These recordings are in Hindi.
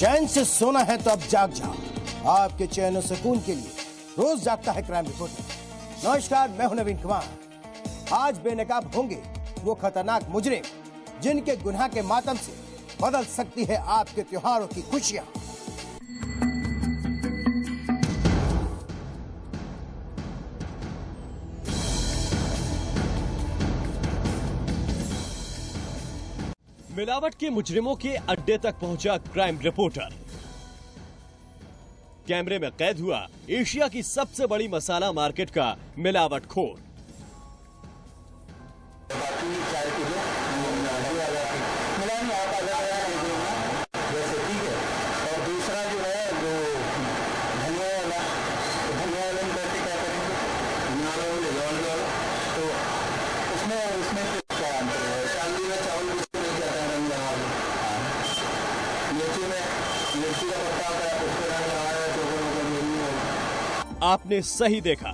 चैन से सोना है तो अब जाग जाओ। आपके चैन और सुकून के लिए रोज जागता है क्राइम रिपोर्टर। नमस्कार, मैं हूं नवीन कुमार। आज बेनकाब होंगे वो खतरनाक मुजरिम जिनके गुनाह के मातम से बदल सकती है आपके त्योहारों की खुशियां। मिलावट के मुजरिमों के अड्डे तक पहुंचा क्राइम रिपोर्टर। कैमरे में कैद हुआ एशिया की सबसे बड़ी मसाला मार्केट का मिलावटखोर। आपने सही देखा,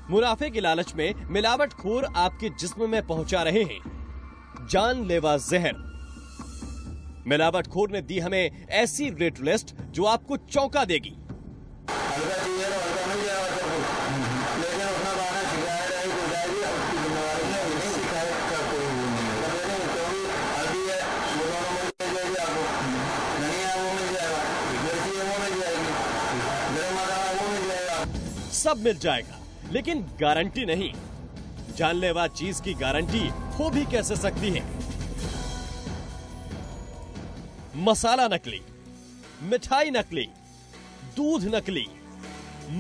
मुनाफे की लालच में मिलावटखोर आपके जिस्म में पहुंचा रहे हैं जानलेवा जहर। मिलावटखोर ने दी हमें ऐसी रेट लिस्ट जो आपको चौंका देगी। सब मिल जाएगा, लेकिन गारंटी नहीं। जानलेवा चीज की गारंटी हो भी कैसे सकती है। मसाला नकली, मिठाई नकली, दूध नकली,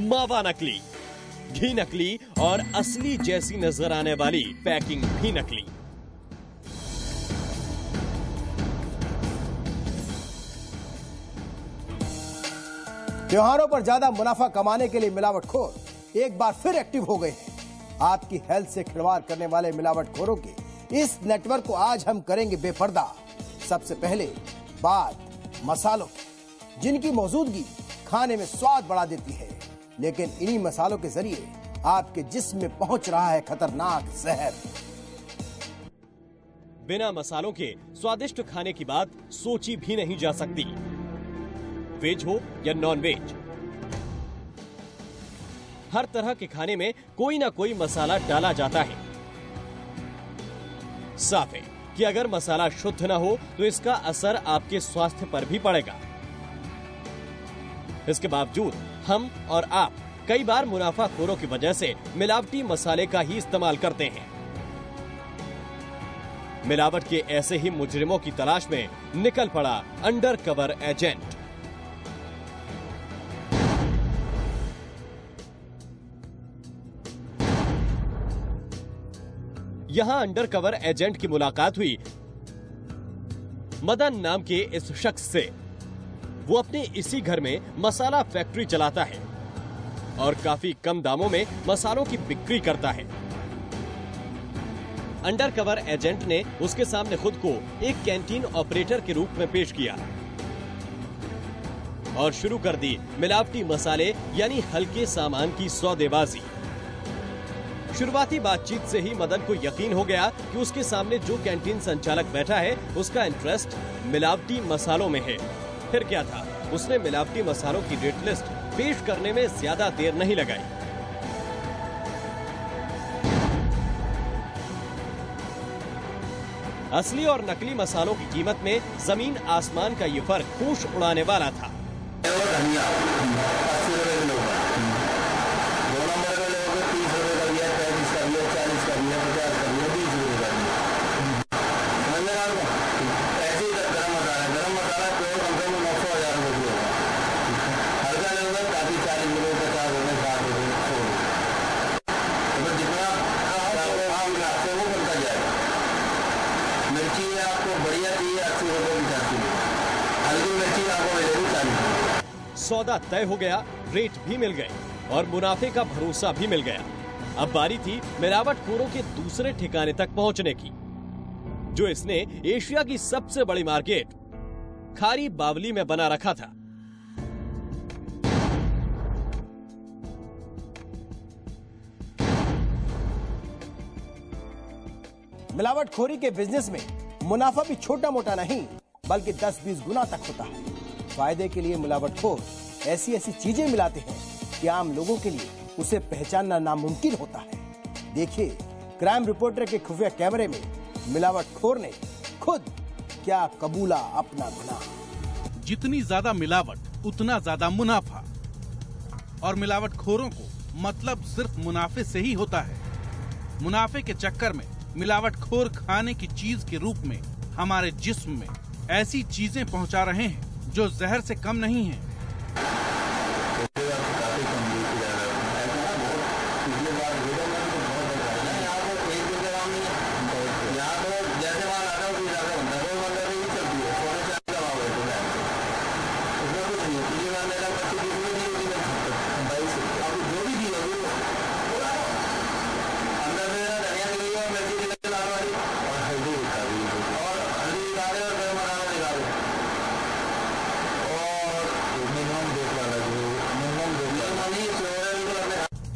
मावा नकली, घी नकली और असली जैसी नजर आने वाली पैकिंग भी नकली। त्योहारों पर ज्यादा मुनाफा कमाने के लिए मिलावटखोर एक बार फिर एक्टिव हो गए हैं। आपकी हेल्थ से खिलवाड़ करने वाले मिलावटखोरों के इस नेटवर्क को आज हम करेंगे बेपर्दा। सबसे पहले बात मसालों की, जिनकी मौजूदगी खाने में स्वाद बढ़ा देती है, लेकिन इन्हीं मसालों के जरिए आपके जिस्म में पहुंच रहा है खतरनाक जहर। बिना मसालों के स्वादिष्ट खाने की बात सोची भी नहीं जा सकती, वेज हो या नॉन वेज। हर तरह के खाने में कोई ना कोई मसाला डाला जाता है। साफ है कि अगर मसाला शुद्ध ना हो तो इसका असर आपके स्वास्थ्य पर भी पड़ेगा। इसके बावजूद हम और आप कई बार मुनाफाखोरों की वजह से मिलावटी मसाले का ही इस्तेमाल करते हैं। मिलावट के ऐसे ही मुजरिमों की तलाश में निकल पड़ा अंडर कवर एजेंट। यहां अंडर कवर एजेंट की मुलाकात हुई मदन नाम के इस शख्स से। वो अपने इसी घर में मसाला फैक्ट्री चलाता है और काफी कम दामों में मसालों की बिक्री करता है। अंडर कवर एजेंट ने उसके सामने खुद को एक कैंटीन ऑपरेटर के रूप में पेश किया और शुरू कर दी मिलावटी मसाले यानी हल्के सामान की सौदेबाजी। शुरुआती बातचीत से ही मदन को यकीन हो गया कि उसके सामने जो कैंटीन संचालक बैठा है उसका इंटरेस्ट मिलावटी मसालों में है। फिर क्या था, उसने मिलावटी मसालों की रेट लिस्ट पेश करने में ज्यादा देर नहीं लगाई। असली और नकली मसालों की कीमत में जमीन आसमान का ये फर्क होश उड़ाने वाला था। सौदा तय हो गया, रेट भी मिल गए और मुनाफे का भरोसा भी मिल गया। अब बारी थी मिलावटखोरों के दूसरे ठिकाने तक पहुंचने की, जो इसने एशिया की सबसे बड़ी मार्केट खारी बावली में बना रखा था। मिलावटखोरी के बिजनेस में मुनाफा भी छोटा मोटा नहीं बल्कि 10-20 गुना तक होता है। फायदे के लिए मिलावटखोर ऐसी ऐसी चीजें मिलाते हैं कि आम लोगों के लिए उसे पहचानना नामुमकिन होता है। देखिए क्राइम रिपोर्टर के खुफिया कैमरे में मिलावटखोर ने खुद क्या कबूला अपना गुनाह। जितनी ज्यादा मिलावट उतना ज्यादा मुनाफा, और मिलावटखोरों को मतलब सिर्फ मुनाफे से ही होता है। मुनाफे के चक्कर में मिलावटखोर खाने की चीज के रूप में हमारे जिस्म में ऐसी चीजें पहुंचा रहे हैं जो जहर से कम नहीं है।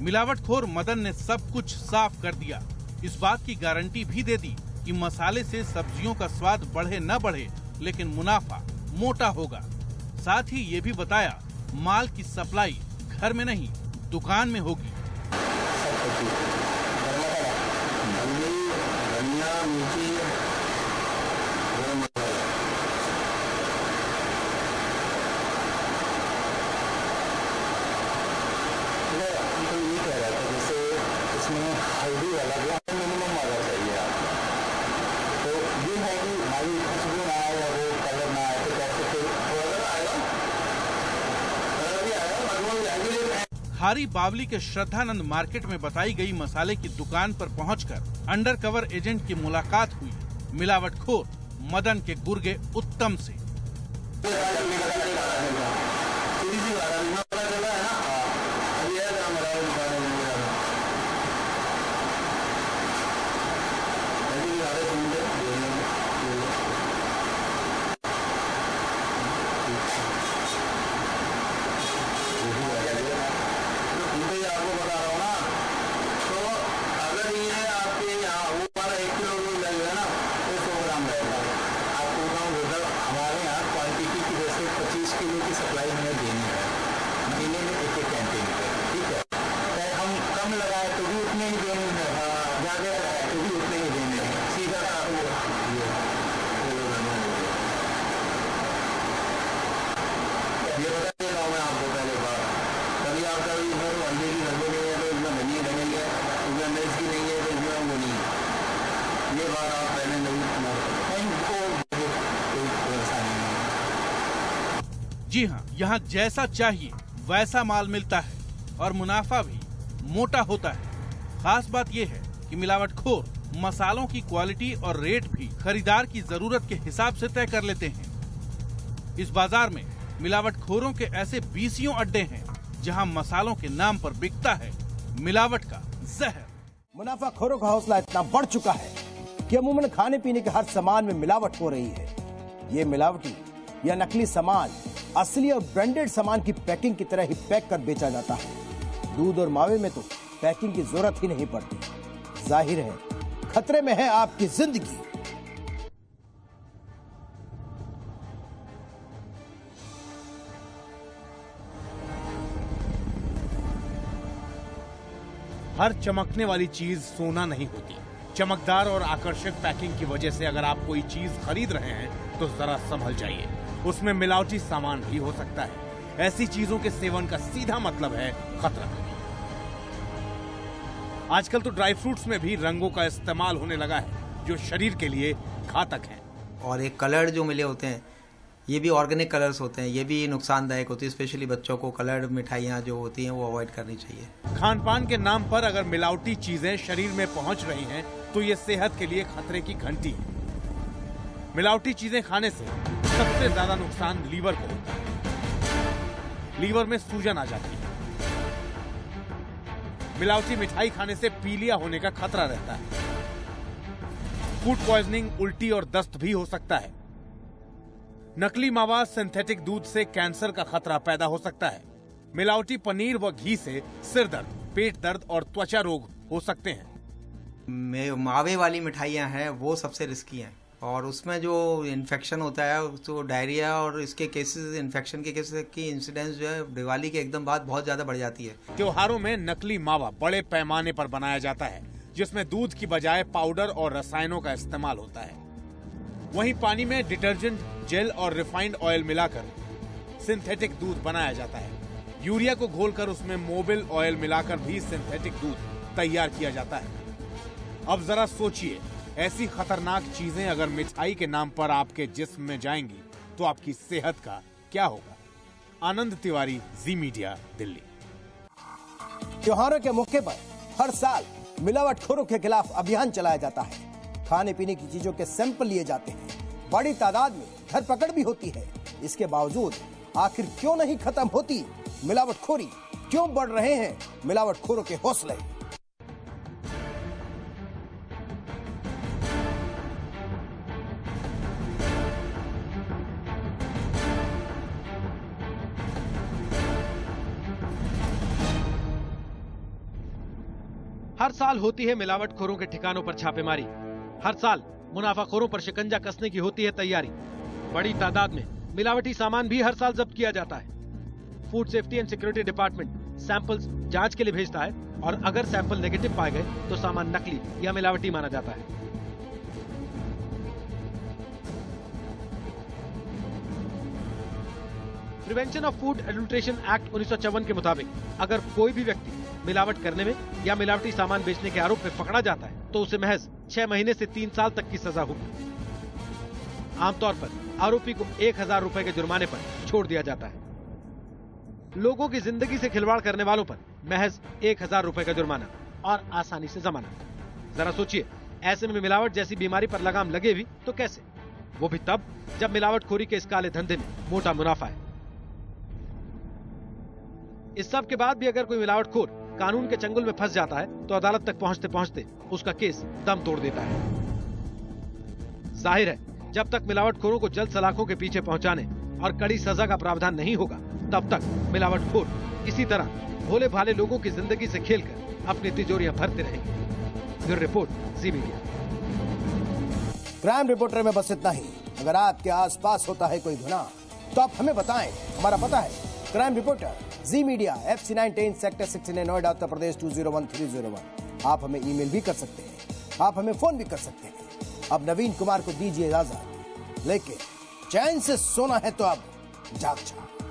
मिलावटखोर मदन ने सब कुछ साफ कर दिया। इस बात की गारंटी भी दे दी कि मसाले से सब्जियों का स्वाद बढ़े न बढ़े, लेकिन मुनाफा मोटा होगा। साथ ही ये भी बताया माल की सप्लाई घर में नहीं दुकान में होगी। हारी बावली के श्रद्धानंद मार्केट में बताई गई मसाले की दुकान पर पहुंचकर अंडरकवर एजेंट की मुलाकात हुई मिलावटखोर मदन के गुर्गे उत्तम से। जी हाँ, यहाँ जैसा चाहिए वैसा माल मिलता है और मुनाफा भी मोटा होता है। खास बात यह है कि मिलावटखोर मसालों की क्वालिटी और रेट भी खरीदार की जरूरत के हिसाब से तय कर लेते हैं। इस बाजार में मिलावटखोरों के ऐसे 20 अड्डे हैं जहाँ मसालों के नाम पर बिकता है मिलावट का जहर। मुनाफाखोरों का हौसला इतना बढ़ चुका है कि अमूमन खाने पीने के हर सामान में मिलावट हो रही है। ये मिलावटी या नकली सामान असली और ब्रांडेड सामान की पैकिंग की तरह ही पैक कर बेचा जाता है। दूध और मावे में तो पैकिंग की जरूरत ही नहीं पड़ती। जाहिर है खतरे में है आपकी जिंदगी। हर चमकने वाली चीज सोना नहीं होती। चमकदार और आकर्षक पैकिंग की वजह से अगर आप कोई चीज खरीद रहे हैं तो जरा संभल जाइए, उसमें मिलावटी सामान भी हो सकता है। ऐसी चीजों के सेवन का सीधा मतलब है खतरा। आजकल तो ड्राई फ्रूट्स में भी रंगों का इस्तेमाल होने लगा है जो शरीर के लिए घातक है। और एक कलर जो मिले होते हैं ये भी ऑर्गेनिक कलर्स होते हैं, ये भी नुकसानदायक होती है। स्पेशली बच्चों को कलर्ड मिठाइयाँ जो होती हैं वो अवॉइड करनी चाहिए। खान पान के नाम पर अगर मिलावटी चीजें शरीर में पहुंच रही हैं तो ये सेहत के लिए खतरे की घंटी है। मिलावटी चीजें खाने से सबसे ज्यादा नुकसान लीवर को होता है। लीवर में सूजन आ जाती है। मिलावटी मिठाई खाने से पीलिया होने का खतरा रहता है। फूड पॉइजनिंग, उल्टी और दस्त भी हो सकता है। नकली मावा, सिंथेटिक दूध से कैंसर का खतरा पैदा हो सकता है। मिलावटी पनीर व घी से सिर दर्द, पेट दर्द और त्वचा रोग हो सकते हैं। मावे वाली मिठाइयाँ हैं वो सबसे रिस्की हैं और उसमें जो इन्फेक्शन होता है तो डायरिया और इसके केसेस, इन्फेक्शन के केसेस की इंसिडेंस जो है दिवाली के एकदम बाद बहुत ज्यादा बढ़ जाती है। त्योहारों में नकली मावा बड़े पैमाने पर बनाया जाता है, जिसमें दूध की बजाय पाउडर और रसायनों का इस्तेमाल होता है। वहीं पानी में डिटर्जेंट, जेल और रिफाइंड ऑयल मिलाकर सिंथेटिक दूध बनाया जाता है। यूरिया को घोलकर उसमें मोबिल ऑयल मिलाकर भी सिंथेटिक दूध तैयार किया जाता है। अब जरा सोचिए, ऐसी खतरनाक चीजें अगर मिठाई के नाम पर आपके जिस्म में जाएंगी तो आपकी सेहत का क्या होगा। आनंद तिवारी, जी मीडिया, दिल्ली। त्योहारों के मौके पर हर साल मिलावटखोरों के खिलाफ अभियान चलाया जाता है। खाने पीने की चीजों के सैंपल लिए जाते हैं, बड़ी तादाद में धरपकड़ भी होती है। इसके बावजूद आखिर क्यों नहीं खत्म होती मिलावटखोरी? क्यों बढ़ रहे हैं मिलावटखोरों के हौसले? हर साल होती है मिलावटखोरों के ठिकानों पर छापेमारी। हर साल मुनाफाखोरों पर शिकंजा कसने की होती है तैयारी। बड़ी तादाद में मिलावटी सामान भी हर साल जब्त किया जाता है। Food safety and security department samples जांच के लिए भेजता है और अगर सैंपल नेगेटिव पाए गए तो सामान नकली या मिलावटी माना जाता है। Prevention of food adulteration act 1954 के मुताबिक अगर कोई भी व्यक्ति मिलावट करने में या मिलावटी सामान बेचने के आरोप में पकड़ा जाता है तो उसे महज 6 महीने से 3 साल तक की सजा होगी। आमतौर पर आरोपी को 1000 रुपए के जुर्माने पर छोड़ दिया जाता है। लोगों की जिंदगी से खिलवाड़ करने वालों पर महज 1000 रुपए का जुर्माना और आसानी से जमानत। जरा सोचिए, ऐसे में मिलावट जैसी बीमारी पर लगाम लगे भी तो कैसे, वो भी तब जब मिलावटखोरी के इस काले धंधे में मोटा मुनाफा है। इस सब के बाद भी अगर कोई मिलावटखोर कानून के चंगुल में फंस जाता है तो अदालत तक पहुंचते पहुंचते उसका केस दम तोड़ देता है। जाहिर है, जब तक मिलावटखोरों को जल्द सलाखों के पीछे पहुंचाने और कड़ी सजा का प्रावधान नहीं होगा तब तक मिलावटखोर इसी तरह भोले भाले लोगों की जिंदगी से खेलकर अपनी तिजोरियां भरते रहेंगे। ब्यूरो रिपोर्ट, जी मीडिया। क्राइम रिपोर्टर में बस इतना ही। अगर आपके आसपास होता है कोई गुनाह तो आप हमें बताएं। हमारा पता है क्राइम रिपोर्टर, जी media, FC910 sector 69, Noida, Uttar Pradesh 201301। आप हमें ईमेल भी कर सकते हैं, आप हमें फोन भी कर सकते हैं। अब नवीन कुमार को दीजिए इजाजत, लेकिन चैन से सोना है तो अब जाग जाओ।